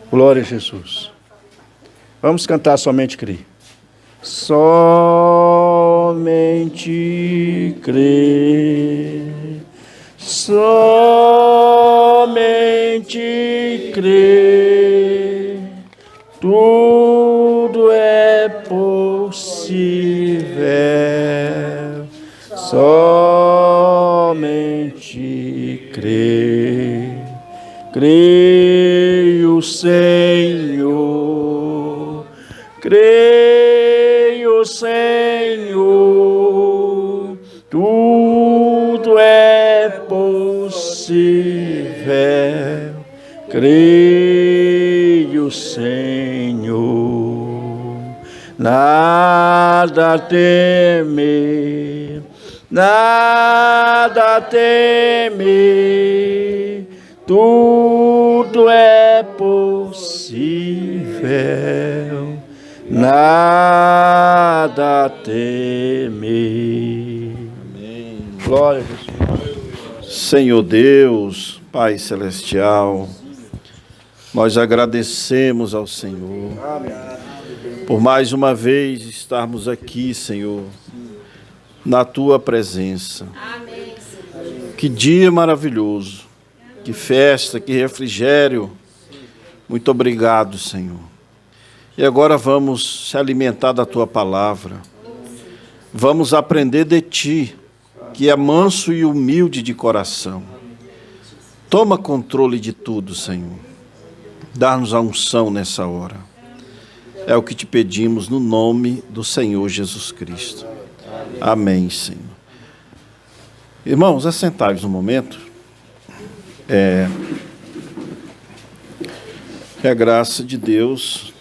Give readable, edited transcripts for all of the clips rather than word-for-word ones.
Glória a Jesus. Vamos cantar Somente Crer. Somente crer, somente crer, tudo é possível. Somente crer, creio, Senhor, creio, Senhor, tudo é possível. Creio, Senhor, nada temer, nada temer, tudo é possível, nada temer. Amém. Glória a Jesus. Senhor Deus, Pai Celestial, nós agradecemos ao Senhor por mais uma vez estarmos aqui, Senhor, na Tua presença. Que dia maravilhoso, que festa, que refrigério. Muito obrigado, Senhor. E agora vamos se alimentar da Tua palavra. Vamos aprender de Ti, que é manso e humilde de coração. Toma controle de tudo, Senhor. Dá-nos a unção nessa hora. É o que te pedimos no nome do Senhor Jesus Cristo. Amém, Senhor. Irmãos, assentai-vos um momento. Que a graça de Deus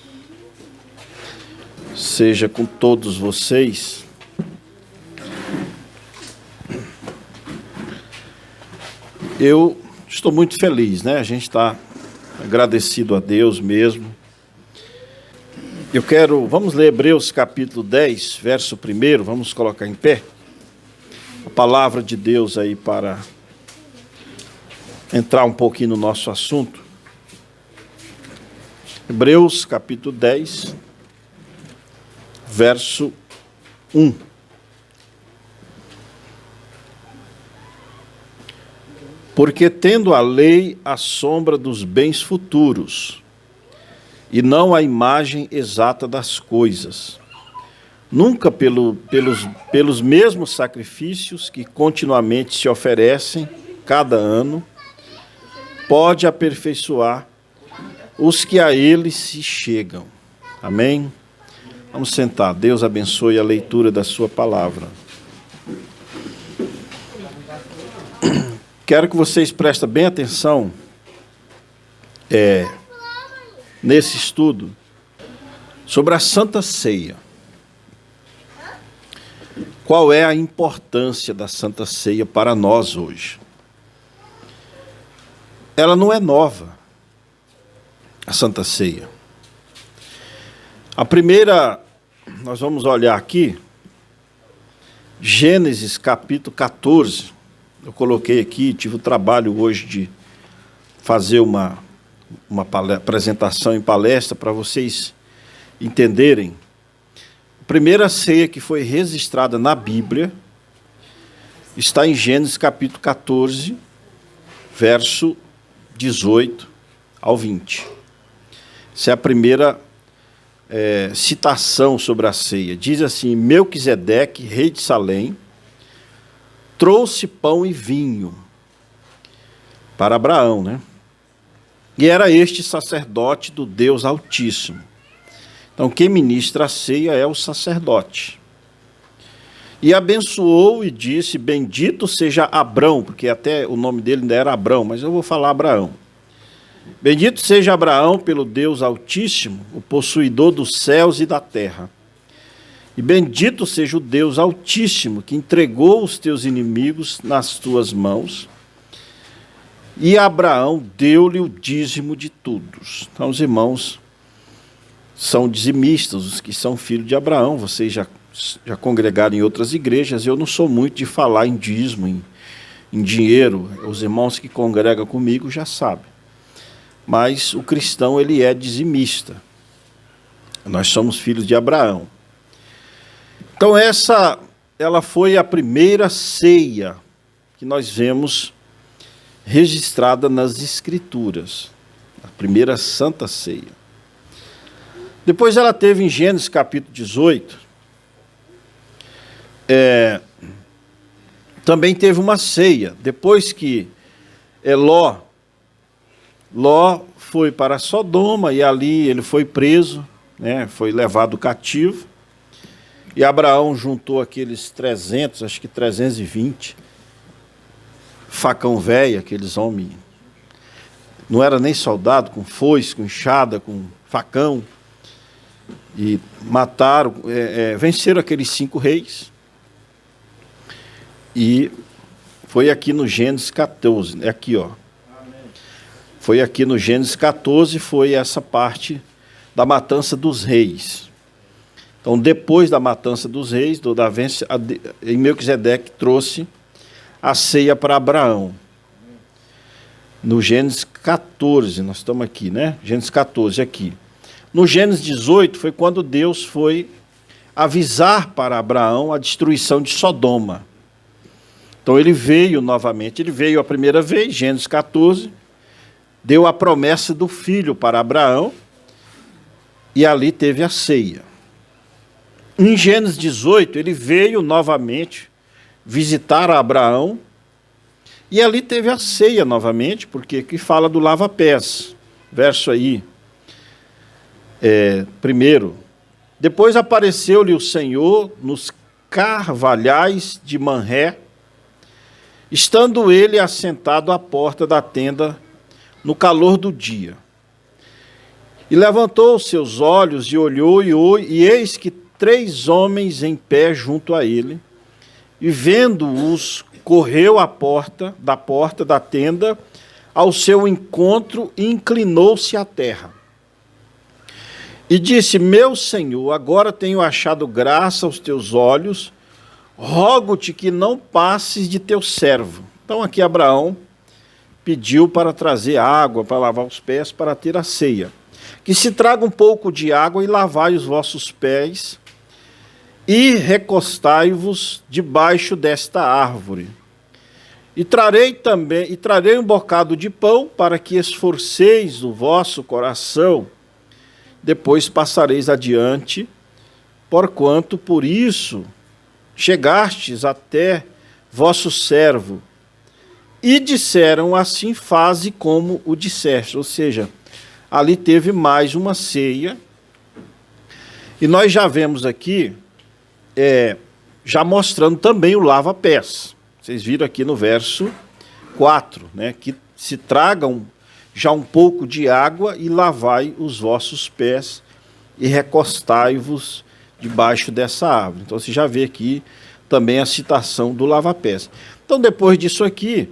seja com todos vocês. Eu estou muito feliz, né? A gente está agradecido a Deus mesmo. Vamos ler Hebreus capítulo 10, verso 1, vamos colocar em pé. A palavra de Deus aí para entrar um pouquinho no nosso assunto. Hebreus capítulo 10, verso 1. Porque tendo a lei a sombra dos bens futuros, e não a imagem exata das coisas, nunca pelos mesmos sacrifícios que continuamente se oferecem cada ano, pode aperfeiçoar os que a ele se chegam. Amém? Vamos sentar. Deus abençoe a leitura da sua palavra. Quero que vocês prestem bem atenção nesse estudo sobre a Santa Ceia. Qual é a importância da Santa Ceia para nós hoje? Ela não é nova, a Santa Ceia. A primeira, nós vamos olhar aqui, Gênesis capítulo 14. Eu coloquei aqui, tive o trabalho hoje de fazer uma apresentação em palestra para vocês entenderem. A primeira ceia que foi registrada na Bíblia está em Gênesis capítulo 14, verso 18 ao 20. Essa é a primeira citação sobre a ceia. Diz assim: Melquisedeque, rei de Salém, trouxe pão e vinho para Abraão, né? E era este sacerdote do Deus Altíssimo. Então, quem ministra a ceia é o sacerdote. E abençoou e disse: bendito seja Abrão, porque até o nome dele ainda era Abrão, mas eu vou falar Abraão. Bendito seja Abraão pelo Deus Altíssimo, o possuidor dos céus e da terra. E bendito seja o Deus Altíssimo, que entregou os teus inimigos nas tuas mãos. E Abraão deu-lhe o dízimo de todos. Então, os irmãos são dizimistas, os que são filhos de Abraão. Vocês já congregaram em outras igrejas. Eu não sou muito de falar em dízimo, em dinheiro. Os irmãos que congregam comigo já sabem. mas o cristão ele é dizimista. Nós somos filhos de Abraão. Então ela foi a primeira ceia que nós vemos registrada nas Escrituras, a primeira Santa Ceia. Depois ela teve em Gênesis capítulo 18, também teve uma ceia, depois que Ló foi para Sodoma e ali ele foi preso, né, foi levado cativo, e Abraão juntou aqueles 300, acho que 320, facão velho, aqueles homens, não era nem soldado, com foice, com enxada, com facão, e mataram, venceram aqueles 5 reis, e foi aqui no Gênesis 14, aqui ó, foi aqui no Gênesis 14, foi essa parte da matança dos reis. Então, depois da matança dos reis, Melquisedeque trouxe a ceia para Abraão. No Gênesis 14, nós estamos aqui, né? Gênesis 14, aqui. No Gênesis 18, foi quando Deus foi avisar para Abraão a destruição de Sodoma. Então, ele veio novamente, ele veio a primeira vez, Gênesis 14, deu a promessa do filho para Abraão, e ali teve a ceia. Em Gênesis 18, ele veio novamente visitar Abraão, e ali teve a ceia novamente, porque aqui fala do lava-pés. Verso aí, primeiro. Depois apareceu-lhe o Senhor nos carvalhais de Manré, estando ele assentado à porta da tenda no calor do dia. E levantou os seus olhos e olhou, e eis que 3 homens em pé junto a ele, e vendo-os, correu da porta da tenda ao seu encontro e inclinou-se à terra. E disse: meu senhor, agora tenho achado graça aos teus olhos, rogo-te que não passes de teu servo. Então aqui Abraão pediu para trazer água, para lavar os pés, para ter a ceia. Que se traga um pouco de água e lavai os vossos pés, e recostai-vos debaixo desta árvore. E trarei um bocado de pão, para que esforceis o vosso coração, depois passareis adiante, porquanto por isso chegastes até vosso servo. E disseram: assim faze como o disseste. Ou seja, ali teve mais uma ceia. E nós já vemos aqui, já mostrando também o lava-pés. Vocês viram aqui no verso 4, né, que se tragam já um pouco de água e lavai os vossos pés e recostai-vos debaixo dessa árvore. Então você já vê aqui também a citação do lava-pés. Então depois disso aqui,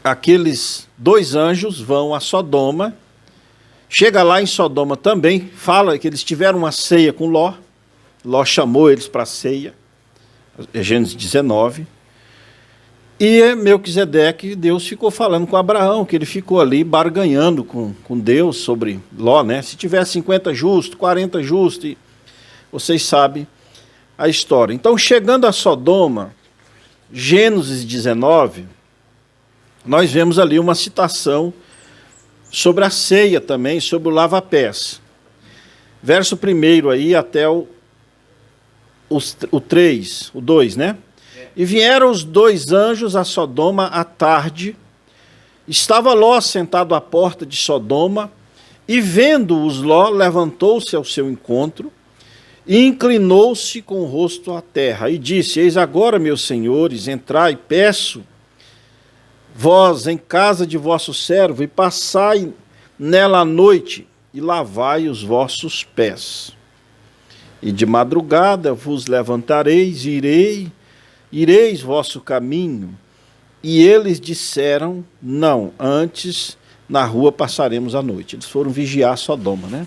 aqueles 2 anjos vão a Sodoma, chega lá em Sodoma também, fala que eles tiveram uma ceia com Ló, Ló chamou eles para a ceia, Gênesis 19, e Melquisedeque, Deus ficou falando com Abraão, que ele ficou ali barganhando com Deus sobre Ló, né? Se tiver 50 justos, 40 justos, e vocês sabem a história. Então, chegando a Sodoma, Gênesis 19, nós vemos ali uma citação sobre a ceia também, sobre o lava-pés. Verso 1 aí até o 3, o 2, né? E vieram os 2 anjos a Sodoma à tarde. Estava Ló sentado à porta de Sodoma, e vendo-os Ló, levantou-se ao seu encontro, e inclinou-se com o rosto à terra, e disse: eis agora, meus senhores, entrai, peço, vós em casa de vosso servo, e passai nela a noite, e lavai os vossos pés. E de madrugada vos levantareis, e ireis vosso caminho. E eles disseram: não, antes na rua passaremos a noite. Eles foram vigiar Sodoma, né?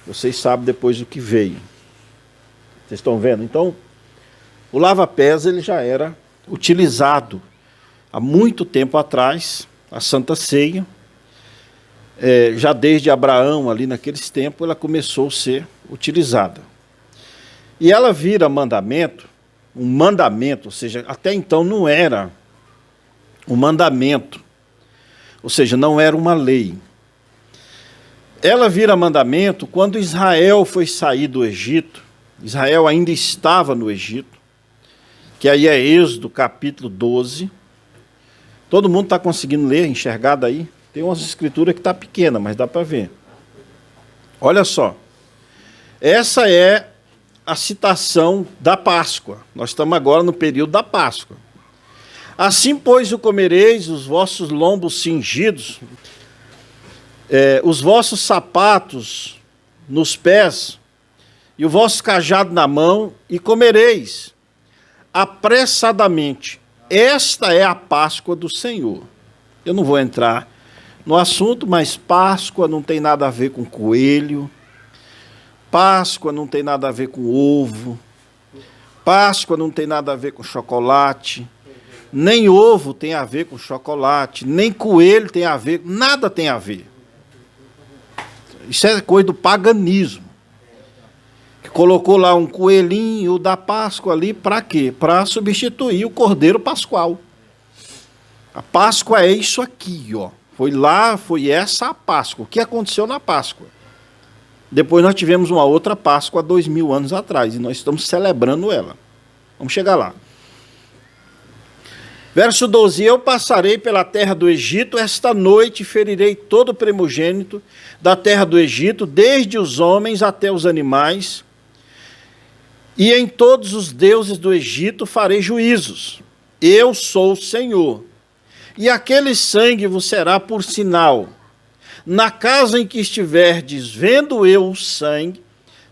Vocês sabem depois o que veio. Vocês estão vendo? Então, o lava-pés ele já era utilizado há muito tempo atrás, a Santa Ceia. já desde Abraão, ali naqueles tempos, ela começou a ser utilizada. E ela vira mandamento, um mandamento, ou seja, até então não era um mandamento, ou seja, não era uma lei. Ela vira mandamento quando Israel foi sair do Egito. Israel ainda estava no Egito, que aí é Êxodo capítulo 12. Todo mundo está conseguindo ler, enxergar daí? Tem umas escrituras que está pequena, mas dá para ver. Olha só. Essa é a citação da Páscoa. Nós estamos agora no período da Páscoa. Assim, pois, o comereis, os vossos lombos cingidos, os vossos sapatos nos pés, e o vosso cajado na mão, e comereis apressadamente. Esta é a Páscoa do Senhor. Eu não vou entrar no assunto, mas Páscoa não tem nada a ver com coelho, Páscoa não tem nada a ver com ovo, Páscoa não tem nada a ver com chocolate, nem ovo tem a ver com chocolate, nem coelho tem a ver, nada tem a ver. Isso é coisa do paganismo. Que colocou lá um coelhinho da Páscoa ali, para quê? Para substituir o cordeiro pascual. A Páscoa é isso aqui, ó. Foi lá, foi essa a Páscoa. O que aconteceu na Páscoa? Depois nós tivemos uma outra Páscoa há 2000 anos atrás, e nós estamos celebrando ela. Vamos chegar lá. Verso 12, eu passarei pela terra do Egito, esta noite ferirei todo o primogênito da terra do Egito, desde os homens até os animais, e em todos os deuses do Egito farei juízos. Eu sou o Senhor. E aquele sangue vos será por sinal. Na casa em que estiverdes, vendo eu o sangue,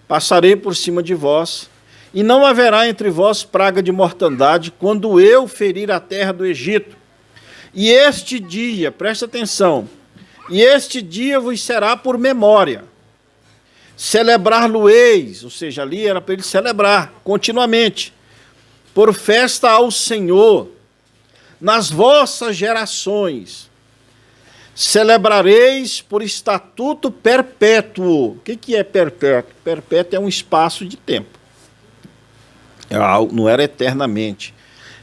passarei por cima de vós, e não haverá entre vós praga de mortandade, quando eu ferir a terra do Egito. E este dia, presta atenção, e este dia vos será por memória. Celebrar-lo-eis, ou seja, ali era para ele celebrar continuamente, por festa ao Senhor, nas vossas gerações. Celebrareis por estatuto perpétuo. O que é perpétuo? Perpétuo é um espaço de tempo. Não era eternamente.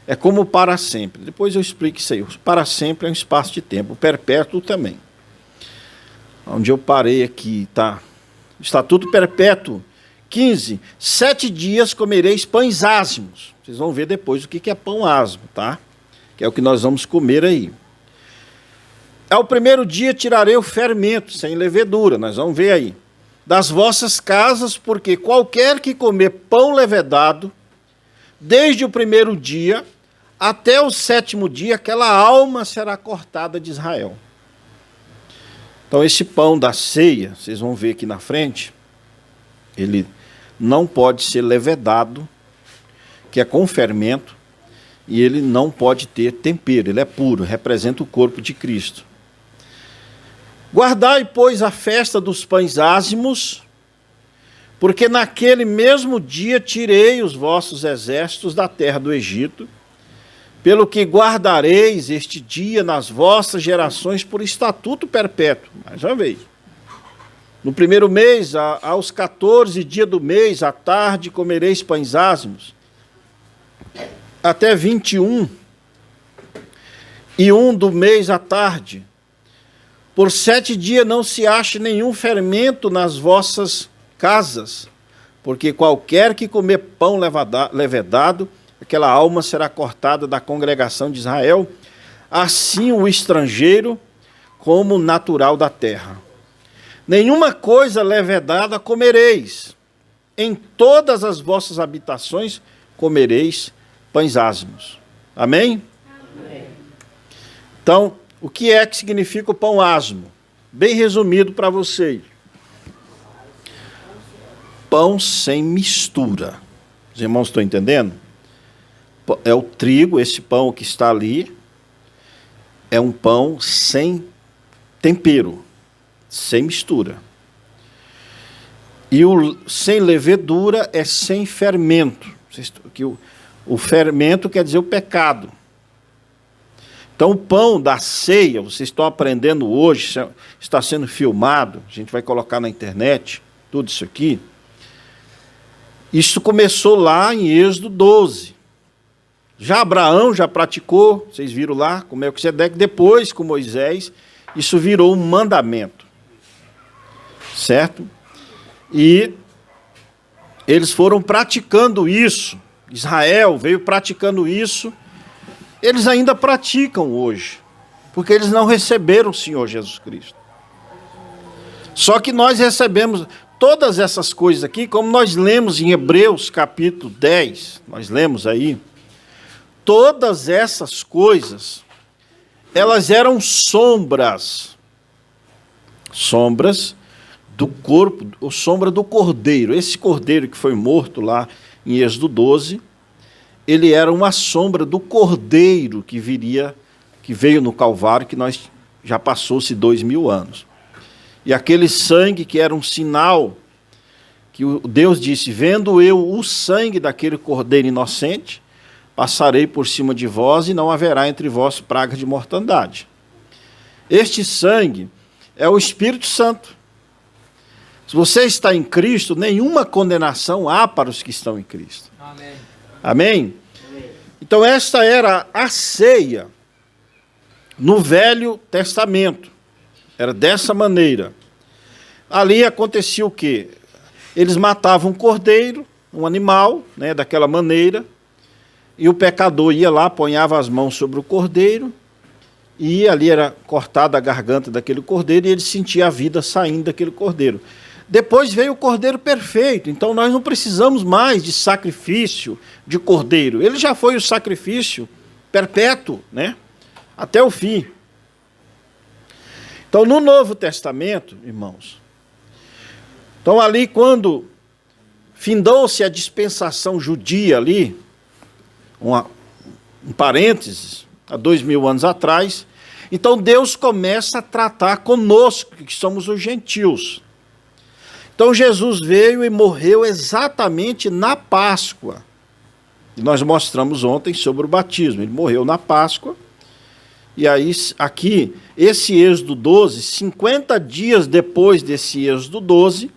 É como para sempre. Depois eu explico isso aí. Para sempre é um espaço de tempo. O perpétuo também. Onde eu parei aqui, tá? Estatuto perpétuo. 15. 7 dias comereis pães ázimos. Vocês vão ver depois o que é pão asmo, tá? Que é o que nós vamos comer aí. Ao primeiro dia tirarei o fermento, sem levedura, nós vamos ver aí, das vossas casas, porque qualquer que comer pão levedado, desde o primeiro dia até o 7º dia, aquela alma será cortada de Israel. Então esse pão da ceia, vocês vão ver aqui na frente, ele não pode ser levedado, que é com fermento, e ele não pode ter tempero, ele é puro, representa o corpo de Cristo. Guardai, pois, a festa dos pães ázimos, porque naquele mesmo dia tirei os vossos exércitos da terra do Egito, pelo que guardareis este dia nas vossas gerações por estatuto perpétuo. Mais uma vez. No primeiro mês, aos 14 dias do mês, à tarde, comereis pães ázimos. Até 21 e 1 do mês à tarde. Por 7 dias não se ache nenhum fermento nas vossas casas, porque qualquer que comer pão levedado, aquela alma será cortada da congregação de Israel, assim o estrangeiro como o natural da terra. Nenhuma coisa levedada comereis, em todas as vossas habitações comereis pães ázimos. Amém? Amém. Então, o que é que significa o pão asmo? Bem resumido para vocês. Pão sem mistura. Os irmãos estão entendendo? É o trigo, esse pão que está ali, é um pão sem tempero, sem mistura. E o sem levedura é sem fermento. O fermento quer dizer o pecado. Então, o pão da ceia, vocês estão aprendendo hoje, está sendo filmado, a gente vai colocar na internet, tudo isso aqui. Isso começou lá em Êxodo 12. Já Abraão já praticou, vocês viram lá, com Melquisedeque, depois com Moisés, isso virou um mandamento. Certo? E eles foram praticando isso, Israel veio praticando isso, eles ainda praticam hoje, porque eles não receberam o Senhor Jesus Cristo. Só que nós recebemos todas essas coisas aqui, como nós lemos em Hebreus capítulo 10, nós lemos aí, todas essas coisas, elas eram sombras do corpo, ou sombra do cordeiro. Esse cordeiro que foi morto lá em Êxodo 12, ele era uma sombra do cordeiro que veio no Calvário, que nós já passou-se 2000 anos. E aquele sangue que era um sinal, que Deus disse, vendo eu o sangue daquele cordeiro inocente, passarei por cima de vós e não haverá entre vós praga de mortandade. Este sangue é o Espírito Santo. Se você está em Cristo, nenhuma condenação há para os que estão em Cristo. Amém? Amém? Então, esta era a ceia no Velho Testamento. Era dessa maneira. Ali acontecia o quê? Eles matavam um cordeiro, um animal, né, daquela maneira, e o pecador ia lá, apoiava as mãos sobre o cordeiro, e ali era cortada a garganta daquele cordeiro, e ele sentia a vida saindo daquele cordeiro. Depois veio o cordeiro perfeito, então nós não precisamos mais de sacrifício de cordeiro. Ele já foi o sacrifício perpétuo, né? Até o fim. Então, no Novo Testamento, irmãos, então ali quando findou-se a dispensação judia ali, um parênteses, há 2000 anos atrás, então Deus começa a tratar conosco, que somos os gentios. Então Jesus veio e morreu exatamente na Páscoa. E nós mostramos ontem sobre o batismo. Ele morreu na Páscoa. E aí, aqui, esse Êxodo 12, 50 dias depois desse Êxodo 12,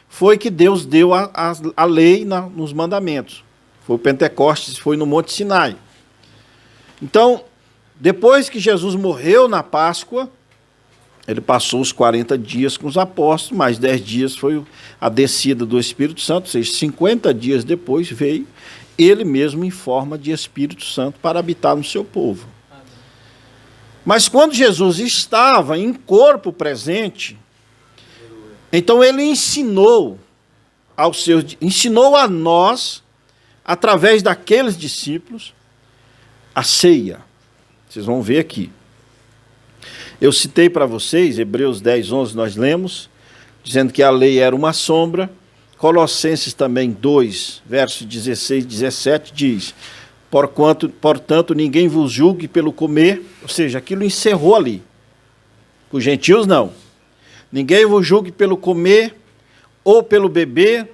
foi que Deus deu a lei nos mandamentos. Foi o Pentecostes, foi no Monte Sinai. Então, depois que Jesus morreu na Páscoa, ele passou os 40 dias com os apóstolos, mais 10 dias foi a descida do Espírito Santo, ou seja, 50 dias depois veio ele mesmo em forma de Espírito Santo para habitar no seu povo. Amém. Mas quando Jesus estava em corpo presente, então ele ensinou a nós, através daqueles discípulos, a ceia. Vocês vão ver aqui. Eu citei para vocês, Hebreus 10, 11, nós lemos, dizendo que a lei era uma sombra. Colossenses também 2, versos 16 e 17, diz, portanto, ninguém vos julgue pelo comer, ou seja, aquilo encerrou ali. Os gentios não. Ninguém vos julgue pelo comer, ou pelo beber,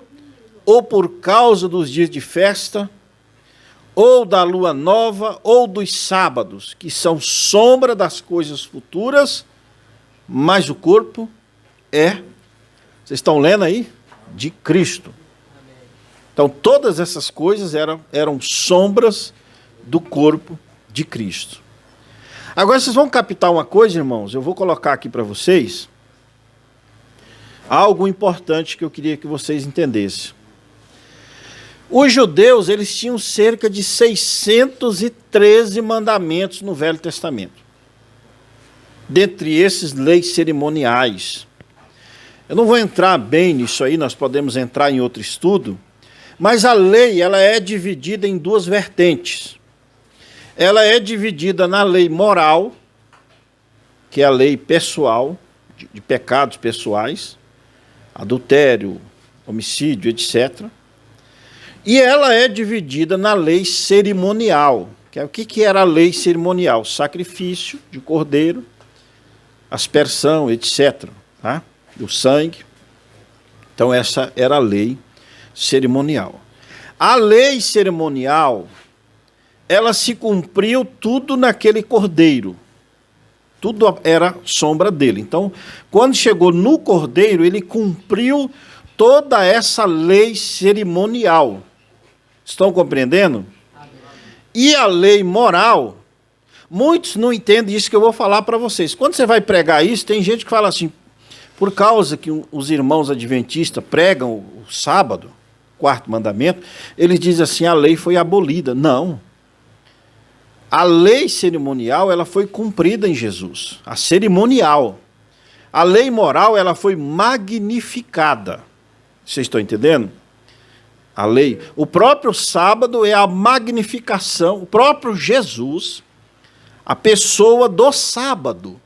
ou por causa dos dias de festa, ou da lua nova, ou dos sábados, que são sombra das coisas futuras, mas o corpo é, vocês estão lendo aí? De Cristo. Então, todas essas coisas eram sombras do corpo de Cristo. Agora, vocês vão captar uma coisa, irmãos, eu vou colocar aqui para vocês, algo importante que eu queria que vocês entendessem. Os judeus, eles tinham cerca de 613 mandamentos no Velho Testamento. Dentre esses, leis cerimoniais. Eu não vou entrar bem nisso aí, nós podemos entrar em outro estudo, mas a lei, ela é dividida em duas vertentes. Ela é dividida na lei moral, que é a lei pessoal, de pecados pessoais, adultério, homicídio, etc., e ela é dividida na lei cerimonial. Que é, o que era a lei cerimonial? Sacrifício de cordeiro, aspersão, etc. Tá? Do sangue. Então, essa era a lei cerimonial. A lei cerimonial, ela se cumpriu tudo naquele cordeiro. Tudo era sombra dele. Então, quando chegou no cordeiro, ele cumpriu toda essa lei cerimonial. Estão compreendendo? E a lei moral, muitos não entendem isso que eu vou falar para vocês. Quando você vai pregar isso, tem gente que fala assim, por causa que os irmãos adventistas pregam o sábado, quarto mandamento, eles dizem assim, a lei foi abolida. Não. A lei cerimonial, ela foi cumprida em Jesus. A cerimonial. A lei moral, ela foi magnificada. Vocês estão entendendo? A lei. O próprio sábado é a magnificação. O próprio Jesus, a pessoa do sábado.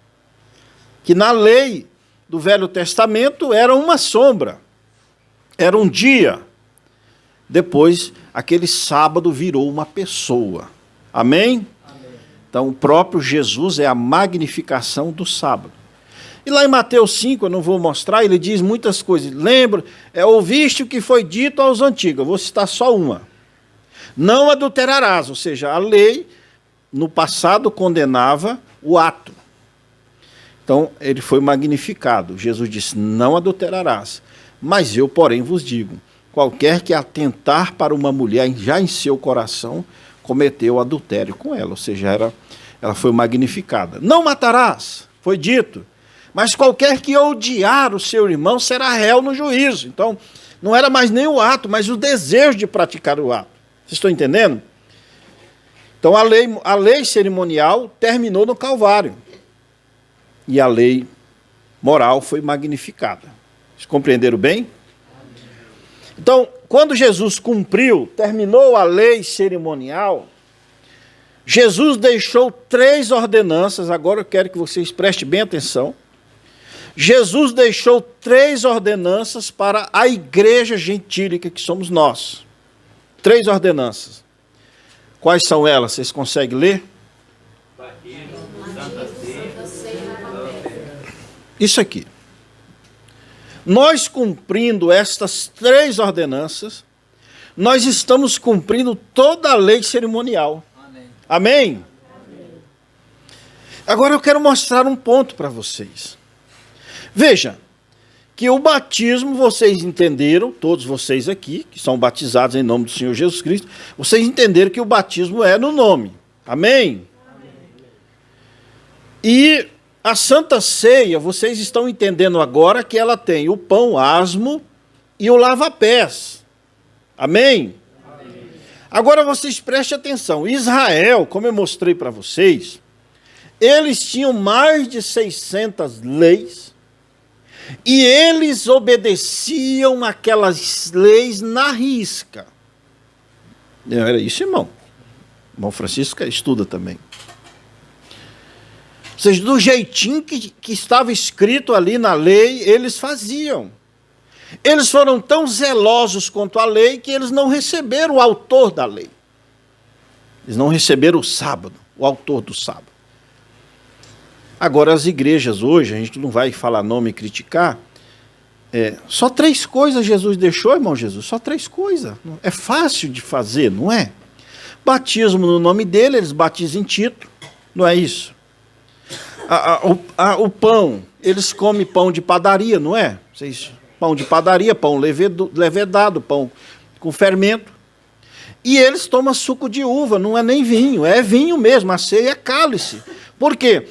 Que na lei do Velho Testamento era uma sombra. Era um dia. Depois, aquele sábado virou uma pessoa. Amém? Então, o próprio Jesus é a magnificação do sábado. E lá em Mateus 5, eu não vou mostrar, ele diz muitas coisas. Lembra, ouviste o que foi dito aos antigos. Eu vou citar só uma. Não adulterarás, ou seja, a lei, no passado, condenava o ato. Então, ele foi magnificado. Jesus disse, não adulterarás. Mas eu, porém, vos digo, qualquer que atentar para uma mulher já em seu coração, cometeu adultério com ela, ou seja, ela foi magnificada. Não matarás, foi dito, mas qualquer que odiar o seu irmão será réu no juízo. Então, não era mais nem o ato, mas o desejo de praticar o ato. Vocês estão entendendo? Então, a lei cerimonial terminou no Calvário. E a lei moral foi magnificada. Vocês compreenderam bem? Então, quando Jesus cumpriu, terminou a lei cerimonial, Jesus deixou 3 ordenanças, agora eu quero que vocês prestem bem atenção. Jesus deixou 3 ordenanças para a igreja gentílica que somos nós. 3 ordenanças. Quais são elas? Vocês conseguem ler? Isso aqui. Nós cumprindo estas 3 ordenanças, nós estamos cumprindo toda a lei cerimonial. Amém? Amém? Agora eu quero mostrar um ponto para vocês. Veja, que o batismo, vocês entenderam, todos vocês aqui, que são batizados em nome do Senhor Jesus Cristo, vocês entenderam que o batismo é no nome. Amém? Amém. E a Santa Ceia, vocês estão entendendo agora que ela tem o pão asmo e o lava-pés. Amém? Amém? Agora vocês prestem atenção. Israel, como eu mostrei para vocês, eles tinham mais de 600 leis e eles obedeciam aquelas leis na risca. Era isso, irmão. O irmão Francisco estuda também. Ou seja, do jeitinho que estava escrito ali na lei, eles faziam. Eles foram tão zelosos quanto a lei que eles não receberam o autor da lei. Eles não receberam o sábado, o autor do sábado. Agora, as igrejas hoje, a gente não vai falar nome e criticar, só 3 coisas Jesus deixou, irmão Jesus, só 3 coisas. É fácil de fazer, não é? Batismo no nome dele, eles batizam em Tito, não é isso? O pão, eles comem pão de padaria, não é? Pão de padaria, pão levedado, pão com fermento. E eles tomam suco de uva, não é nem vinho, é vinho mesmo, a ceia é cálice. Por quê?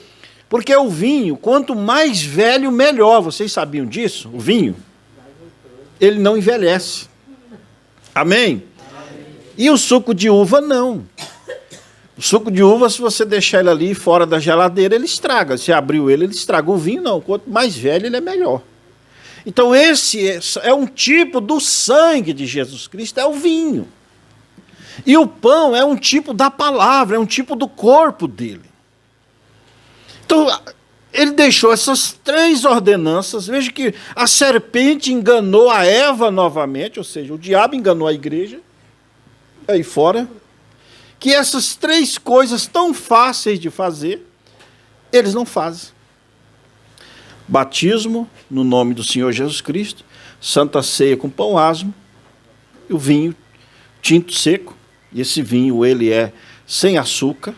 Porque o vinho, quanto mais velho, melhor. Vocês sabiam disso? O vinho, ele não envelhece. Amém? E o suco de uva, não. O suco de uva, se você deixar ele ali fora da geladeira, ele estraga. Se abriu ele estraga. O vinho, não. Quanto mais velho, ele é melhor. Então, esse é um tipo do sangue de Jesus Cristo, é o vinho. E o pão é um tipo da palavra, é um tipo do corpo dele. Então, ele deixou essas 3 ordenanças. Veja que a serpente enganou a Eva novamente, ou seja, o diabo enganou a igreja, aí fora, que essas 3 coisas tão fáceis de fazer, eles não fazem. Batismo no nome do Senhor Jesus Cristo, Santa Ceia com pão asmo, e o vinho tinto seco, e esse vinho ele é sem açúcar,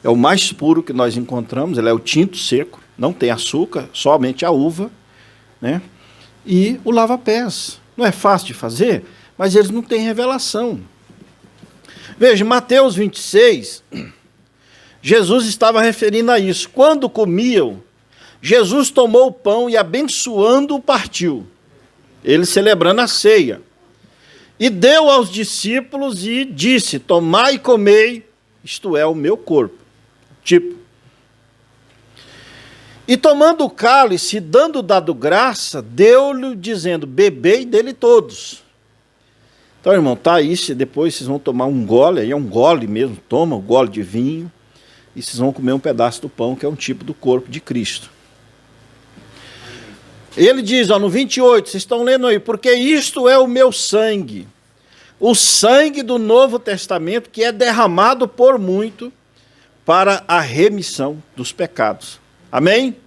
é o mais puro que nós encontramos, ele é o tinto seco, não tem açúcar, somente a uva, né? E o lava-pés. Não é fácil de fazer, mas eles não têm revelação. Veja, Mateus 26, Jesus estava referindo a isso. Quando comiam, Jesus tomou o pão e, abençoando-o, partiu. Ele celebrando a ceia. E deu aos discípulos e disse: tomai e comei, isto é o meu corpo. Tipo. E tomando o cálice, dado graça, deu-lhe, dizendo: bebei dele todos. Então, irmão, está aí, depois vocês vão tomar um gole, aí é um gole mesmo, toma um gole de vinho, e vocês vão comer um pedaço do pão, que é um tipo do corpo de Cristo. Ele diz, ó, no 28, vocês estão lendo aí, porque isto é o meu sangue, o sangue do Novo Testamento, que é derramado por muito para a remissão dos pecados. Amém?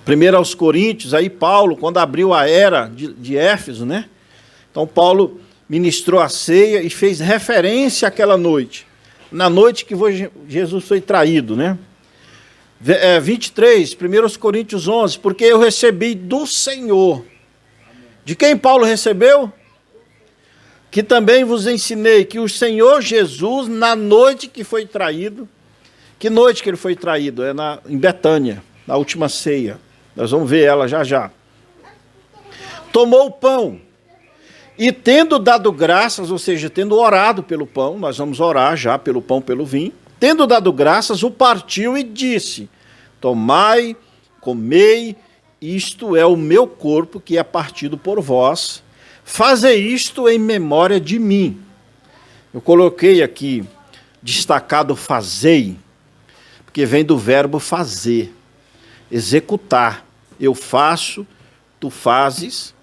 1 aos Coríntios, aí Paulo, quando abriu a era de Éfeso, né? Então Paulo ministrou a ceia e fez referência àquela noite, na noite que Jesus foi traído, né? 23, 1 aos Coríntios 11, porque eu recebi do Senhor. De quem Paulo recebeu? Que também vos ensinei que o Senhor Jesus, na noite que foi traído, que noite que ele foi traído? É em Betânia, na última ceia. Nós vamos ver ela já já. Tomou o pão e, tendo dado graças, ou seja, tendo orado pelo pão, nós vamos orar já pelo pão, pelo vinho, tendo dado graças, o partiu e disse: tomai, comei, isto é o meu corpo que é partido por vós, fazei isto em memória de mim. Eu coloquei aqui, destacado, fazei, porque vem do verbo fazer, executar. Eu faço, tu fazes,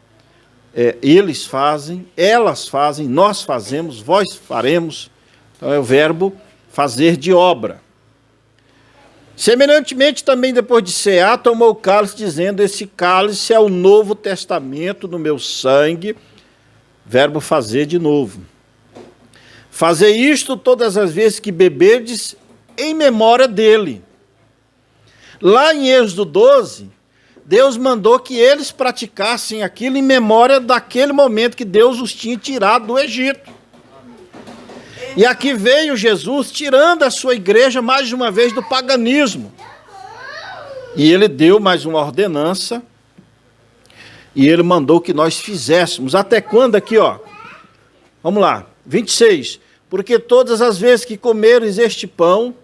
eles fazem, elas fazem, nós fazemos, vós faremos. Então é o verbo fazer de obra. Semelhantemente, também depois de cear, tomou o cálice, dizendo: esse cálice é o Novo Testamento no meu sangue. Verbo fazer de novo. Fazei isto todas as vezes que beberdes, em memória dele. Lá em Êxodo 12, Deus mandou que eles praticassem aquilo em memória daquele momento que Deus os tinha tirado do Egito. E aqui veio Jesus tirando a sua igreja mais uma vez do paganismo. E ele deu mais uma ordenança. E ele mandou que nós fizéssemos. Até quando aqui, ó? Vamos lá. 26. Porque todas as vezes que comeres este pão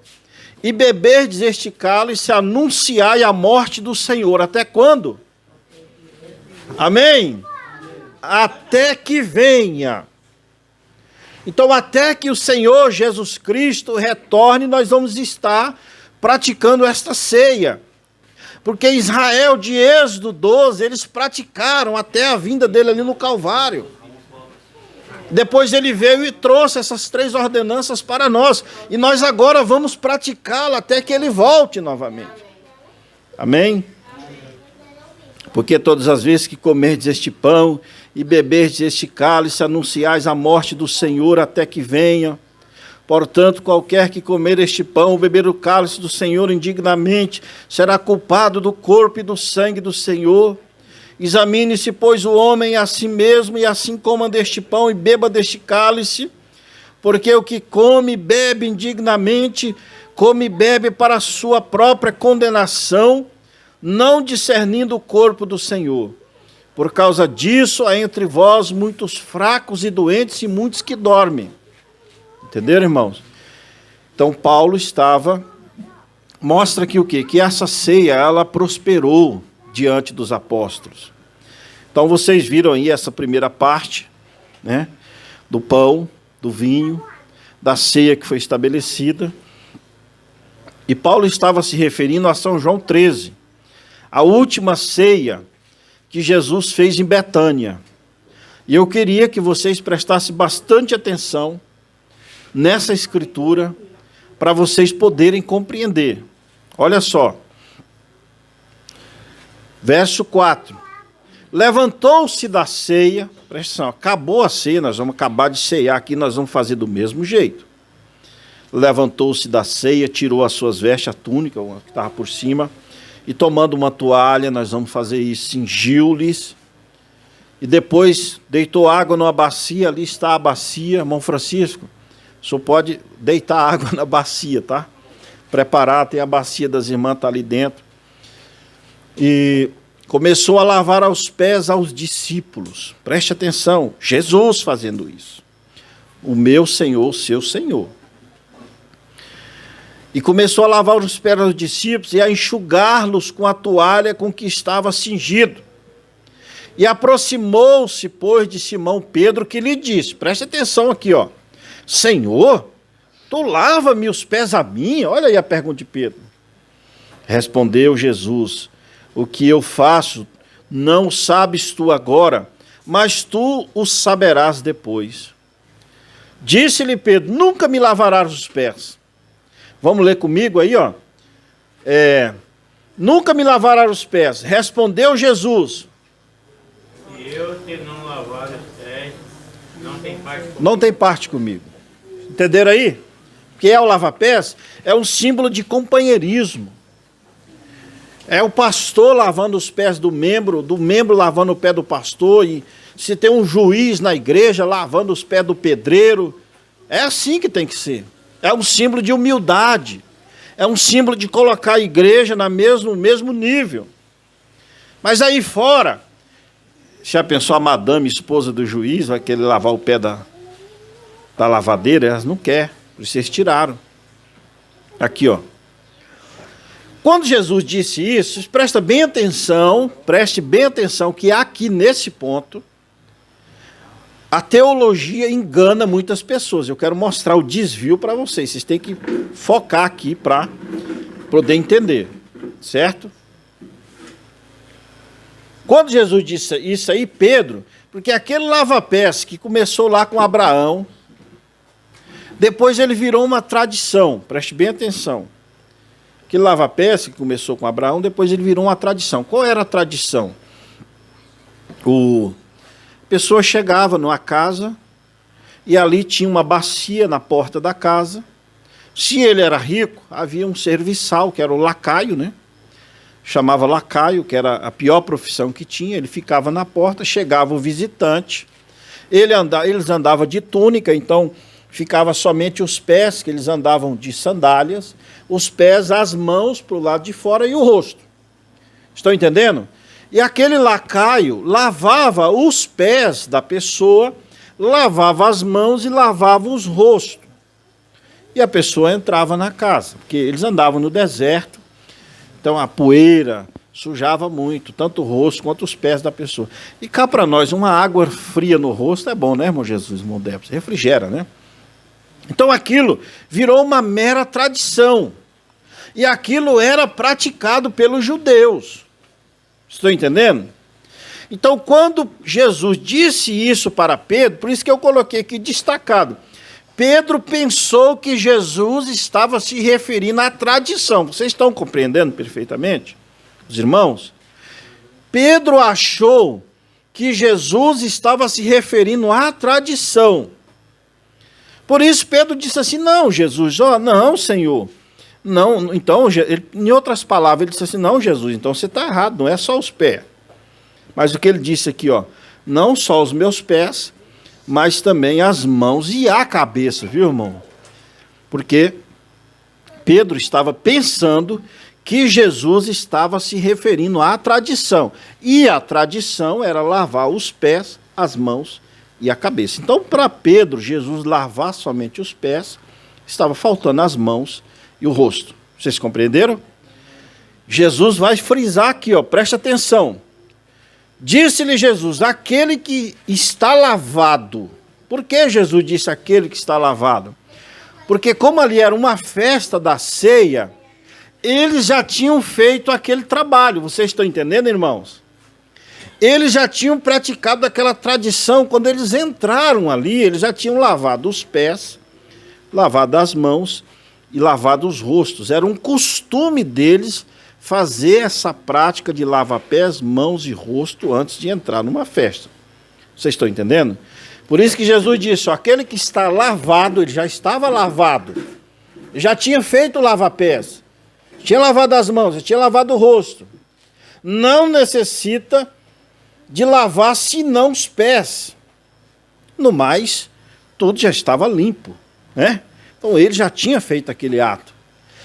e beberdes este cálice, anunciai a morte do Senhor. Até quando? Amém? Até que venha. Então, até que o Senhor Jesus Cristo retorne, nós vamos estar praticando esta ceia. Porque Israel, de Êxodo 12, eles praticaram até a vinda dele ali no Calvário. Depois ele veio e trouxe essas 3 ordenanças para nós. E nós agora vamos praticá-la até que ele volte novamente. Amém? Porque todas as vezes que comerdes este pão e beberdes este cálice, anunciais a morte do Senhor até que venha. Portanto, qualquer que comer este pão ou beber o cálice do Senhor indignamente, será culpado do corpo e do sangue do Senhor. Examine-se, pois, o homem a si mesmo, e assim coma deste pão e beba deste cálice, porque o que come e bebe indignamente, come e bebe para a sua própria condenação, não discernindo o corpo do Senhor. Por causa disso, há entre vós muitos fracos e doentes e muitos que dormem. Entenderam, irmãos? Então, Paulo mostra aqui o quê? Que essa ceia, ela prosperou diante dos apóstolos. Então, vocês viram aí essa primeira parte, né? Do pão, do vinho, da ceia que foi estabelecida. E Paulo estava se referindo a São João 13, a última ceia que Jesus fez em Betânia. E eu queria que vocês prestassem bastante atenção nessa escritura, para vocês poderem compreender. Olha só. Verso 4. Levantou-se da ceia, presta atenção, acabou a ceia, nós vamos acabar de ceiar aqui, nós vamos fazer do mesmo jeito. Levantou-se da ceia, tirou as suas vestes, a túnica, que estava por cima, e tomando uma toalha, nós vamos fazer isso, cingiu-lhes, e depois deitou água numa bacia, ali está a bacia, irmão Francisco, o senhor pode deitar água na bacia, tá? Preparar, tem a bacia das irmãs, está ali dentro. E começou a lavar aos pés aos discípulos. Preste atenção, Jesus fazendo isso. O meu Senhor, o seu Senhor. E começou a lavar os pés aos discípulos e a enxugá-los com a toalha com que estava cingido. E aproximou-se, pois, de Simão Pedro, que lhe disse, preste atenção aqui, ó. Senhor, tu lava-me os pés a mim? Olha aí a pergunta de Pedro. Respondeu Jesus, o que eu faço não sabes tu agora, mas tu o saberás depois. Disse-lhe Pedro, nunca me lavarás os pés. Vamos ler comigo aí, ó. Nunca me lavarás os pés. Respondeu Jesus. Se eu te não lavar os pés, não tem parte comigo. Não tem parte comigo. Entenderam aí? O que é o lava-pés? É um símbolo de companheirismo. É o pastor lavando os pés do membro lavando o pé do pastor, e se tem um juiz na igreja lavando os pés do pedreiro. É assim que tem que ser. É um símbolo de humildade. É um símbolo de colocar a igreja no mesmo nível. Mas aí fora, já pensou a madame, esposa do juiz, vai querer lavar o pé da lavadeira? Elas não querem, por isso eles tiraram. Aqui, ó. Quando Jesus disse isso, preste bem atenção que aqui nesse ponto, a teologia engana muitas pessoas. Eu quero mostrar o desvio para vocês. Vocês têm que focar aqui para poder entender, certo? Quando Jesus disse isso aí, Pedro, porque aquele lava-pés que começou lá com Abraão, depois ele virou uma tradição, preste bem atenção. Aquele lava-pés que começou com Abraão, depois ele virou uma tradição. Qual era a tradição? A pessoa chegava numa casa e ali tinha uma bacia na porta da casa. Se ele era rico, havia um serviçal, que era o lacaio, né? Chamava lacaio, que era a pior profissão que tinha. Ele ficava na porta, chegava o visitante, eles andavam de túnica, então ficava somente os pés, que eles andavam de sandálias, os pés, as mãos para o lado de fora e o rosto. Estão entendendo? E aquele lacaio lavava os pés da pessoa, lavava as mãos e lavava os rostos. E a pessoa entrava na casa, porque eles andavam no deserto, então a poeira sujava muito, tanto o rosto quanto os pés da pessoa. E cá para nós, uma água fria no rosto é bom, né, irmão Jesus, irmão Débora? Refrigera, né? Então aquilo virou uma mera tradição. E aquilo era praticado pelos judeus. Estão entendendo? Então, quando Jesus disse isso para Pedro, por isso que eu coloquei aqui destacado, Pedro pensou que Jesus estava se referindo à tradição. Vocês estão compreendendo perfeitamente, os irmãos? Pedro achou que Jesus estava se referindo à tradição. Por isso Pedro disse assim, não, Jesus, não, Senhor. Não, então, em outras palavras, ele disse assim, não, Jesus, então você está errado, não é só os pés. Mas o que ele disse aqui, ó, não só os meus pés, mas também as mãos e a cabeça, viu, irmão? Porque Pedro estava pensando que Jesus estava se referindo à tradição. E a tradição era lavar os pés, as mãos e a cabeça. Então, para Pedro, Jesus lavar somente os pés, estava faltando as mãos e o rosto. Vocês compreenderam? Jesus vai frisar aqui, ó, preste atenção. Disse-lhe Jesus, aquele que está lavado. Por que Jesus disse aquele que está lavado? Porque como ali era uma festa da ceia, eles já tinham feito aquele trabalho. Vocês estão entendendo, irmãos? Eles já tinham praticado aquela tradição. Quando eles entraram ali, eles já tinham lavado os pés, lavado as mãos e lavado os rostos. Era um costume deles fazer essa prática de lavar pés, mãos e rosto antes de entrar numa festa. Vocês estão entendendo? Por isso que Jesus disse, ó, aquele que está lavado, ele já estava lavado, já tinha feito o lava-pés, tinha lavado as mãos, já tinha lavado o rosto. Não necessita de lavar senão os pés. No mais, tudo já estava limpo, né? Então ele já tinha feito aquele ato.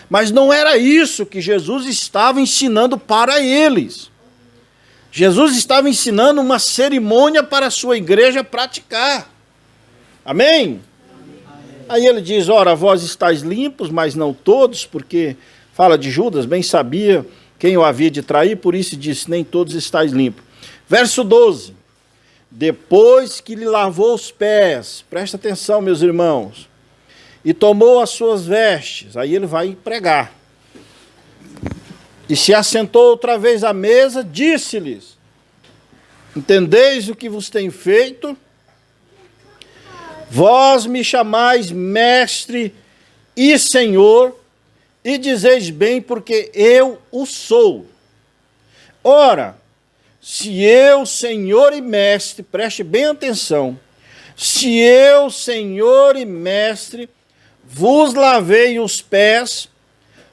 Mas não era isso que Jesus estava ensinando para eles. Jesus estava ensinando uma cerimônia para a sua igreja praticar. Amém? Aí ele diz, ora, vós estáis limpos, mas não todos, porque fala de Judas, bem sabia quem o havia de trair, por isso disse, nem todos estáis limpos. Verso 12, depois que lhe lavou os pés, presta atenção, meus irmãos, e tomou as suas vestes, aí ele vai pregar. E se assentou outra vez à mesa, disse-lhes, entendeis o que vos tenho feito? Vós me chamais mestre e senhor, e dizeis bem, porque eu o sou. Ora, se eu, senhor e mestre, preste bem atenção, se eu, senhor e mestre, vos lavei os pés,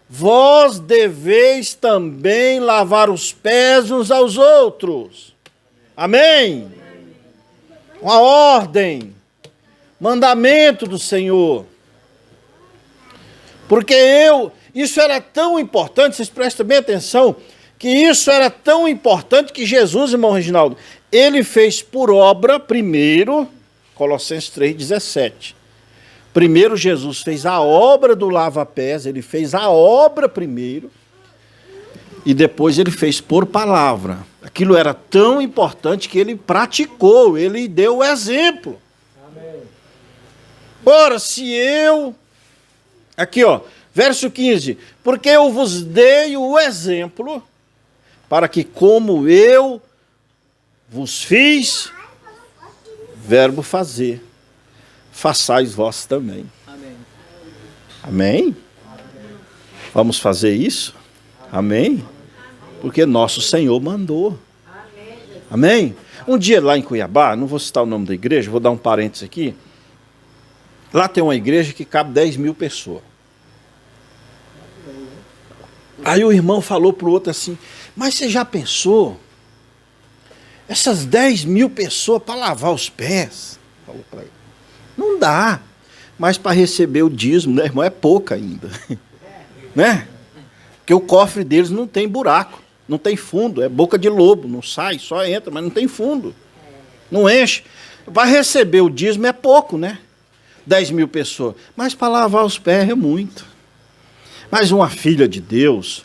vós deveis também lavar os pés uns aos outros. Amém? Uma ordem, mandamento do Senhor. Porque isso era tão importante, vocês prestem bem atenção, que isso era tão importante que Jesus, irmão Reginaldo, ele fez por obra primeiro, Colossenses 3,17. Primeiro Jesus fez a obra do lava-pés, ele fez a obra primeiro, e depois ele fez por palavra. Aquilo era tão importante que ele praticou, ele deu o exemplo. Amém. Ora, se eu... Aqui, ó, verso 15. Porque eu vos dei o exemplo, para que como eu vos fiz, verbo fazer, façais vós também. Amém? Amém? Vamos fazer isso? Amém? Porque nosso Senhor mandou. Amém? Um dia lá em Cuiabá, não vou citar o nome da igreja, vou dar um parênteses aqui. Lá tem uma igreja que cabe 10.000 pessoas. Aí o irmão falou para o outro assim, mas você já pensou? Essas 10.000 pessoas para lavar os pés? Falou para ele. Não dá. Mas para receber o dízimo, né, irmão, é pouco ainda. Né? Porque o cofre deles não tem buraco, não tem fundo, é boca de lobo, não sai, só entra, mas não tem fundo. Não enche. Para receber o dízimo é pouco, né? 10.000 pessoas. Mas para lavar os pés é muito. Mas uma filha de Deus,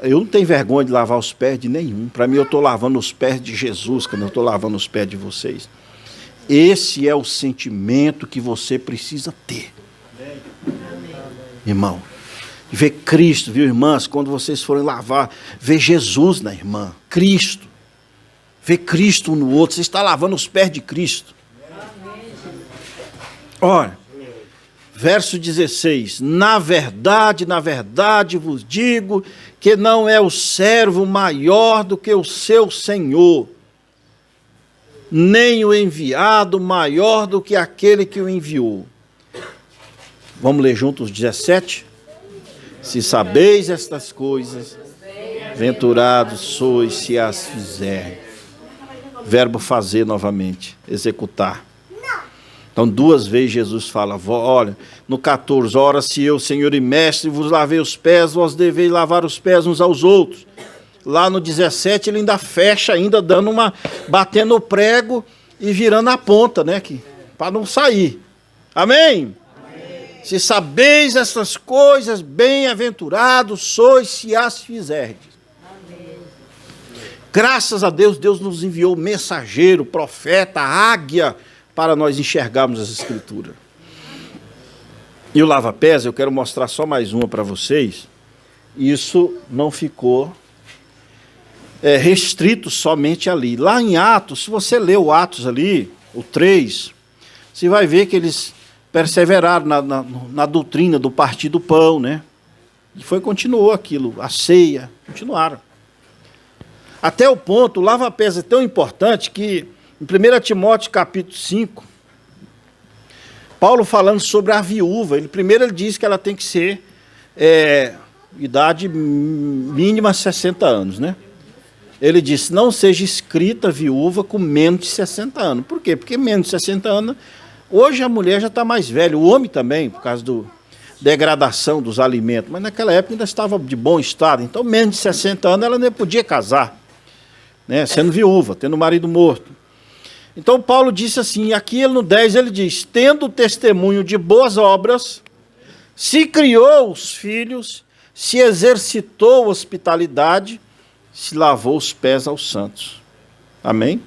eu não tenho vergonha de lavar os pés de nenhum. Para mim, eu estou lavando os pés de Jesus, quando eu estou lavando os pés de vocês. Esse é o sentimento que você precisa ter. Irmão, ver Cristo, viu, irmãs? Quando vocês forem lavar, ver Jesus na irmã, Cristo. Ver Cristo um no outro, você está lavando os pés de Cristo. Olha, verso 16, na verdade vos digo que não é o servo maior do que o seu senhor, nem o enviado maior do que aquele que o enviou. Vamos ler juntos 17? Se sabeis estas coisas, venturados sois se as fizerem. Verbo fazer novamente, executar. Então, 2 vezes Jesus fala, olha, no 14, ora se eu, Senhor e Mestre, vos lavei os pés, vós deveis lavar os pés uns aos outros. Lá no 17, ele ainda fecha, ainda dando batendo o prego e virando a ponta, né, para não sair. Amém? Amém? Se sabeis essas coisas, bem-aventurados sois se as fizerdes. Amém. Graças a Deus, Deus nos enviou mensageiro, profeta, águia, para nós enxergarmos as Escrituras. E o lava-pés, eu quero mostrar só mais uma para vocês. Isso não ficou restrito somente ali. Lá em Atos, se você ler o Atos ali, o 3, você vai ver que eles perseveraram na doutrina do partir do pão, né? E continuou aquilo, a ceia, continuaram. Até o ponto, o lava-pés é tão importante que, em 1 Timóteo capítulo 5, Paulo falando sobre a viúva, primeiro ele diz que ela tem que ser idade mínima 60 anos, né? Ele disse, não seja escrita viúva com menos de 60 anos. Por quê? Porque menos de 60 anos, hoje a mulher já está mais velha, o homem também, por causa da degradação dos alimentos, mas naquela época ainda estava de bom estado, então menos de 60 anos ela nem podia casar, né? Sendo viúva, tendo o marido morto. Então Paulo disse assim, aqui no 10 ele diz, tendo testemunho de boas obras, se criou os filhos, se exercitou a hospitalidade, se lavou os pés aos santos. Amém?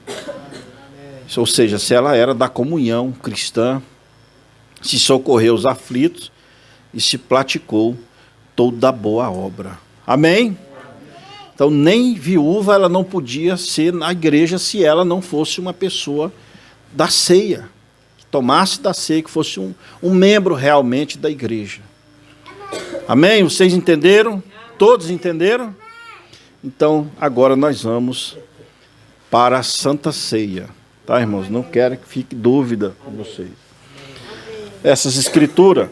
Ou seja, se ela era da comunhão cristã, se socorreu os aflitos e se praticou toda boa obra. Amém? Então, nem viúva ela não podia ser na igreja se ela não fosse uma pessoa da ceia, que tomasse da ceia, que fosse um membro realmente da igreja. Amém? Vocês entenderam? Todos entenderam? Então, agora nós vamos para a Santa Ceia. Tá, irmãos? Não quero que fique dúvida com vocês. Essas escrituras